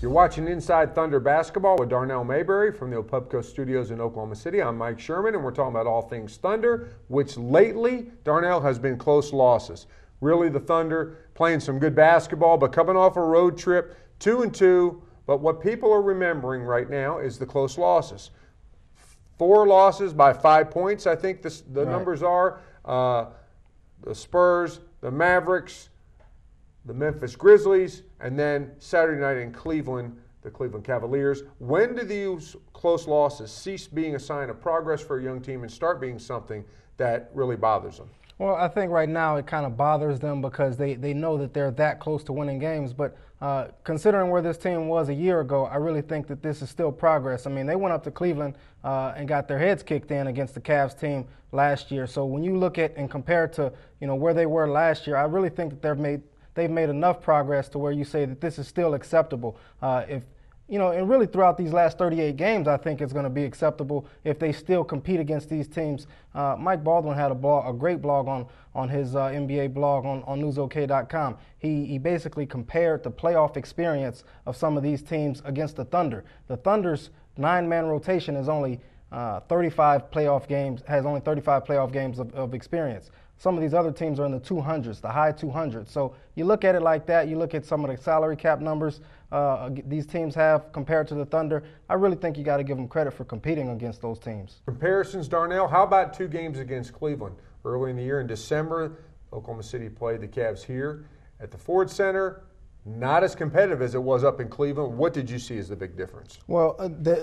You're watching Inside Thunder Basketball with Darnell Mayberry from the Opubco Studios in Oklahoma City. I'm Mike Sherman, and we're talking about all things Thunder, which lately, Darnell, has been close losses. Really, the Thunder playing some good basketball, but coming off a road trip, 2-2. But what people are remembering right now is the close losses. 4 losses by 5 points, I think the numbers are. The Spurs, the Mavericks, the Memphis Grizzlies, and then Saturday night in Cleveland, the Cleveland Cavaliers. When do these close losses cease being a sign of progress for a young team and start being something that really bothers them? Well, I think right now it kind of bothers them because they know that they're that close to winning games. But considering where this team was a year ago, I really think that this is still progress. I mean, they went up to Cleveland and got their heads kicked in against the Cavs team last year. So when you look at and compare to where they were last year, I really think that they've made enough progress to where you say that this is still acceptable. And really throughout these last 38 games, I think it's going to be acceptable if they still compete against these teams. Mike Baldwin had a great blog on his NBA blog on newsok.com. He basically compared the playoff experience of some of these teams against the Thunder. The Thunder's 9-man rotation is only 35 playoff games of experience. Some of these other teams are in the 200s, the high 200s. So you look at it like that, you look at some of the salary cap numbers these teams have compared to the Thunder, I really think you got to give them credit for competing against those teams. Comparisons, Darnell, how about 2 games against Cleveland? Early in the year in December, Oklahoma City played the Cavs here at the Ford Center. Not as competitive as it was up in Cleveland. What did you see as the big difference? Well,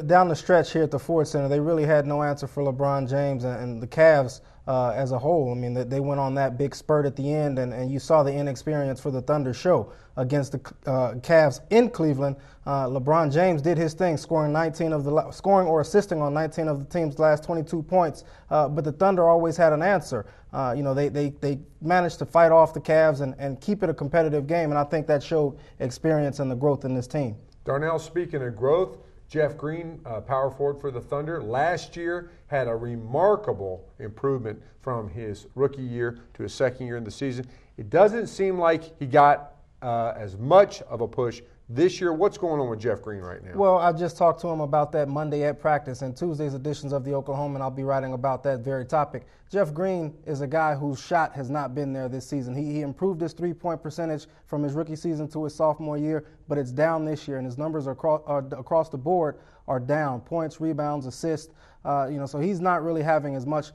down the stretch here at the Ford Center, they really had no answer for LeBron James and the Cavs as a whole. I mean, they went on that big spurt at the end, and you saw the inexperience for the Thunder show against the Cavs in Cleveland. LeBron James did his thing, scoring or assisting on 19 of the team's last 22 points. But the Thunder always had an answer. They managed to fight off the Cavs and keep it a competitive game, and I think that showed experience and the growth in this team. Darnell, speaking of growth, Jeff Green, power forward for the Thunder, last year had a remarkable improvement from his rookie year to his second year in the season. It doesn't seem like he got as much of a push this year. What's going on with Jeff Green right now? Well, I just talked to him about that Monday at practice, and Tuesday's editions of the Oklahoman, I'll be writing about that very topic. Jeff Green is a guy whose shot has not been there this season. He improved his three-point percentage from his rookie season to his sophomore year, but it's down this year, and his numbers across the board are down. Points, rebounds, assists. So he's not really having as much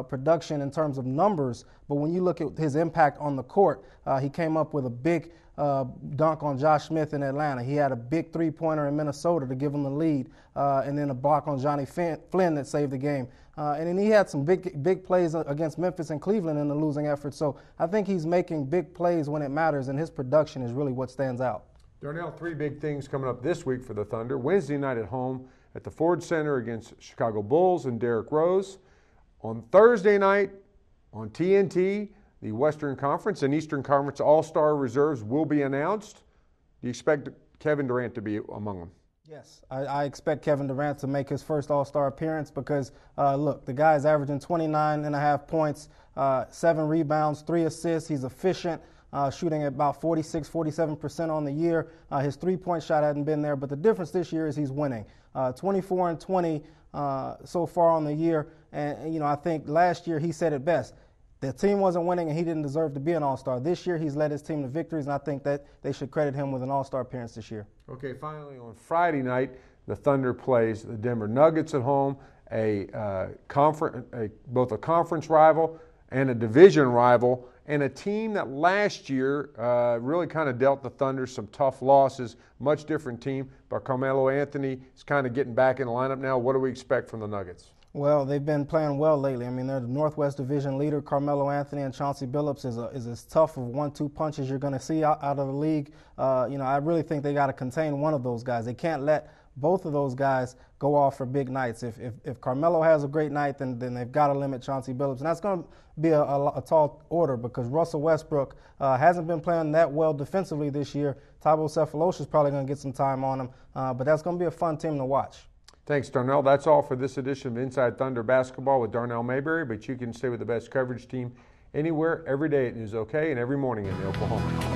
production in terms of numbers, but when you look at his impact on the court, he came up with a big dunk on Josh Smith in Atlanta. He had a big three-pointer in Minnesota to give him the lead, and then a block on Johnny Flynn that saved the game. And then he had some big plays against Memphis and Cleveland in the losing effort. So I think he's making big plays when it matters, and his production is really what stands out. Darnell, 3 big things coming up this week for the Thunder. Wednesday night at home at the Ford Center against Chicago Bulls and Derrick Rose. On Thursday night on TNT, the Western Conference and Eastern Conference All-Star reserves will be announced. Do you expect Kevin Durant to be among them? Yes, I expect Kevin Durant to make his first All-Star appearance because, look, the guy's averaging 29.5 points, 7 rebounds, 3 assists. He's efficient, shooting at about 47% on the year. His three-point shot hadn't been there, but the difference this year is he's winning. 24-20 so far on the year. And, I think last year he said it best. The team wasn't winning, and he didn't deserve to be an All-Star. This year, he's led his team to victories, and I think that they should credit him with an All-Star appearance this year. Okay, finally, on Friday night, the Thunder plays the Denver Nuggets at home, both a conference rival and a division rival, and a team that last year really kind of dealt the Thunder some tough losses. Much different team, but Carmelo Anthony is kind of getting back in the lineup now. What do we expect from the Nuggets? Well, they've been playing well lately. I mean, they're the Northwest Division leader. Carmelo Anthony and Chauncey Billups is as tough of 1-2 punches you're going to see out of the league. I really think they got to contain one of those guys. They can't let both of those guys go off for big nights. If Carmelo has a great night, then they've got to limit Chauncey Billups. And that's going to be a tall order because Russell Westbrook hasn't been playing that well defensively this year. Thabo Sefolosha is probably going to get some time on him, but that's going to be a fun team to watch. Thanks, Darnell. That's all for this edition of Inside Thunder Basketball with Darnell Mayberry, but you can stay with the best coverage team anywhere, every day at News OK and every morning in the Oklahoma.